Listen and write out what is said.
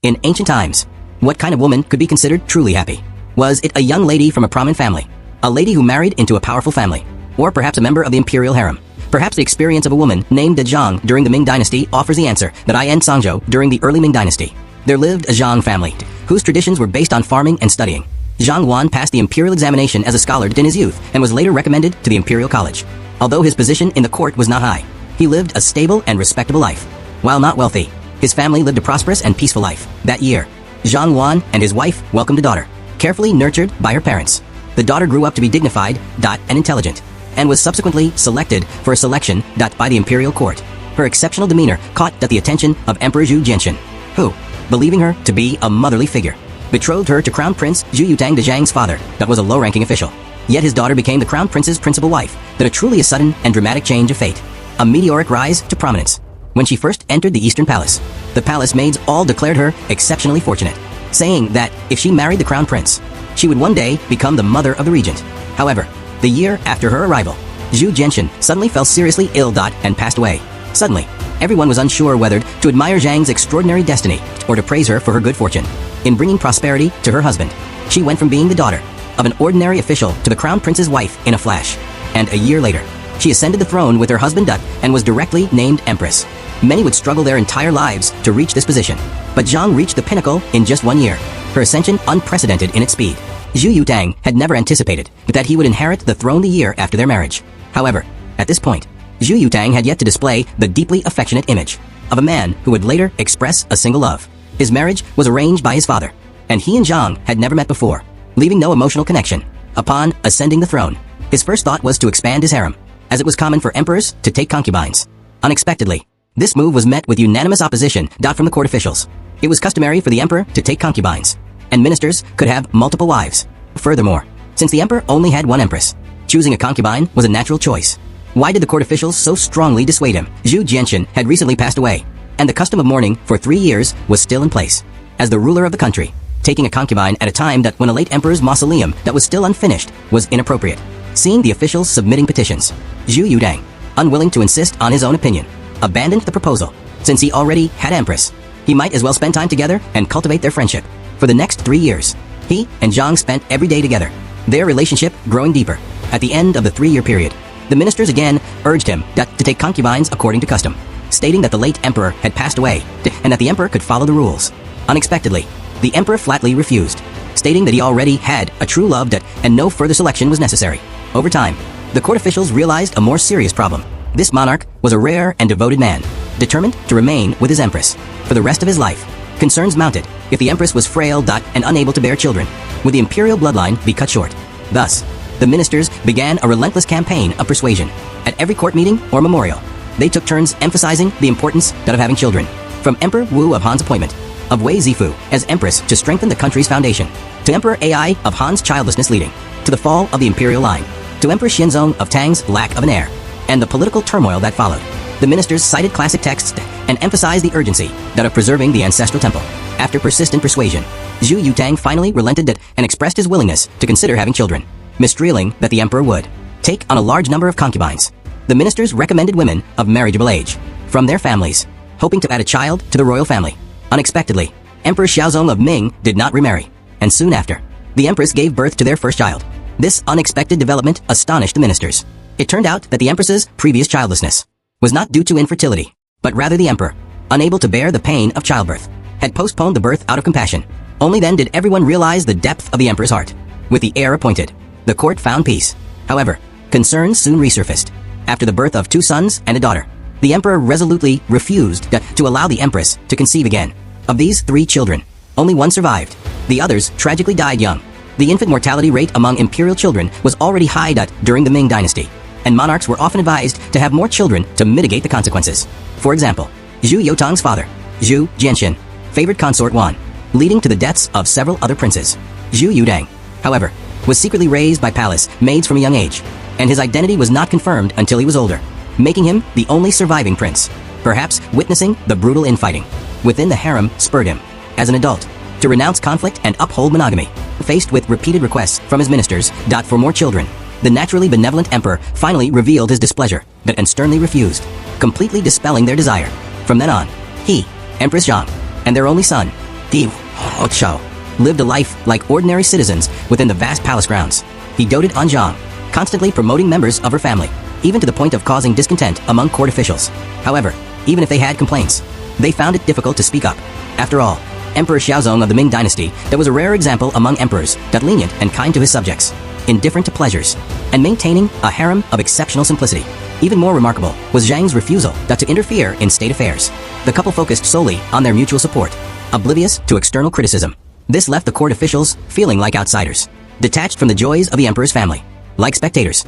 In ancient times, what kind of woman could be considered truly happy? Was it a young lady from a prominent family? A lady who married into a powerful family? Or perhaps a member of the imperial harem? Perhaps the experience of a woman named the Zhang during the Ming Dynasty offers the answer that I N Songzhou during the early Ming Dynasty. There lived a Zhang family, whose traditions were based on farming and studying. Zhang Wan passed the imperial examination as a scholar in his youth and was later recommended to the imperial college. Although his position in the court was not high, he lived a stable and respectable life. While not wealthy, his family lived a prosperous and peaceful life. That year, Zhang Wan and his wife welcomed a daughter, carefully nurtured by her parents. The daughter grew up to be dignified and intelligent, and was subsequently selected for a selection by the imperial court. Her exceptional demeanor caught the attention of Emperor Zhu Jianxin, who, believing her to be a motherly figure, betrothed her to Crown Prince Zhu Yutang de Zhang's father, that was a low-ranking official. Yet his daughter became the Crown Prince's principal wife, that a truly sudden and dramatic change of fate, a meteoric rise to prominence. When she first entered the Eastern Palace, the palace maids all declared her exceptionally fortunate, saying that if she married the Crown Prince, she would one day become the mother of the regent. However, the year after her arrival, Zhu Jianxin suddenly fell seriously ill and passed away. Suddenly, everyone was unsure whether to admire Zhang's extraordinary destiny or to praise her for her good fortune in bringing prosperity to her husband. She went from being the daughter of an ordinary official to the Crown Prince's wife in a flash, and a year later, she ascended the throne with her husband and was directly named Empress. Many would struggle their entire lives to reach this position, but Zhang reached the pinnacle in just 1 year, her ascension unprecedented in its speed. Zhu Yutang had never anticipated that he would inherit the throne the year after their marriage. However, at this point, Zhu Yutang had yet to display the deeply affectionate image of a man who would later express a single love. His marriage was arranged by his father, and he and Zhang had never met before, leaving no emotional connection. Upon ascending the throne, his first thought was to expand his harem, as it was common for emperors to take concubines. Unexpectedly, this move was met with unanimous opposition from the court officials. It was customary for the emperor to take concubines, and ministers could have multiple wives. Furthermore, since the emperor only had one empress, choosing a concubine was a natural choice. Why did the court officials so strongly dissuade him? Zhu Jianxin had recently passed away, and the custom of mourning for 3 years was still in place. As the ruler of the country, taking a concubine at a time when a late emperor's mausoleum that was still unfinished was inappropriate. Seeing the officials submitting petitions, Zhu Yutang, unwilling to insist on his own opinion, abandoned the proposal. Since he already had empress, he might as well spend time together and cultivate their friendship. For the next 3 years, he and Zhang spent every day together, their relationship growing deeper. At the end of the 3-year period, the ministers again urged him to take concubines according to custom, stating that the late emperor had passed away and that the emperor could follow the rules. Unexpectedly, the emperor flatly refused, stating that he already had a true love and no further selection was necessary. Over time, the court officials realized a more serious problem. This monarch was a rare and devoted man, determined to remain with his empress for the rest of his life. Concerns mounted if the empress was frail and unable to bear children. Would the imperial bloodline be cut short? Thus, the ministers began a relentless campaign of persuasion. At every court meeting or memorial, they took turns emphasizing the importance of having children. From Emperor Wu of Han's appointment of Wei Zifu as empress to strengthen the country's foundation, to Emperor Ai of Han's childlessness leading to the fall of the imperial line, to Emperor Xianzong of Tang's lack of an heir, and the political turmoil that followed. The ministers cited classic texts and emphasized the urgency of preserving the ancestral temple. After persistent persuasion, Zhu Yutang finally relented and expressed his willingness to consider having children, misreeling that the emperor would take on a large number of concubines. The ministers recommended women of marriageable age from their families, hoping to add a child to the royal family. Unexpectedly, Emperor Xiaozong of Ming did not remarry, and soon after, the empress gave birth to their first child. This unexpected development astonished the ministers. It turned out that the empress's previous childlessness was not due to infertility, but rather the emperor, unable to bear the pain of childbirth, had postponed the birth out of compassion. Only then did everyone realize the depth of the emperor's heart. With the heir appointed, the court found peace. However, concerns soon resurfaced. After the birth of 2 sons and a daughter, the emperor resolutely refused to allow the empress to conceive again. Of these 3 children, only 1 survived. The others tragically died young. The infant mortality rate among imperial children was already high during the Ming Dynasty, and monarchs were often advised to have more children to mitigate the consequences. For example, Zhu Yotang's father, Zhu Jianxin, favored consort Wan, leading to the deaths of several other princes. Zhu Yutang, however, was secretly raised by palace maids from a young age, and his identity was not confirmed until he was older, making him the only surviving prince. Perhaps witnessing the brutal infighting within the harem spurred him, as an adult, to renounce conflict and uphold monogamy. Faced with repeated requests from his ministers for more children, the naturally benevolent emperor finally revealed his displeasure and sternly refused, completely dispelling their desire. From then on, he, Empress Zhang, and their only son, Di Chao lived a life like ordinary citizens within the vast palace grounds. He doted on Zhang, constantly promoting members of her family, even to the point of causing discontent among court officials. However, even if they had complaints, they found it difficult to speak up. After all, Emperor Xiaozong of the Ming Dynasty, that was a rare example among emperors, that lenient and kind to his subjects, indifferent to pleasures, and maintaining a harem of exceptional simplicity. Even more remarkable was Zhang's refusal to interfere in state affairs. The couple focused solely on their mutual support, oblivious to external criticism. This left the court officials feeling like outsiders, detached from the joys of the emperor's family, like spectators.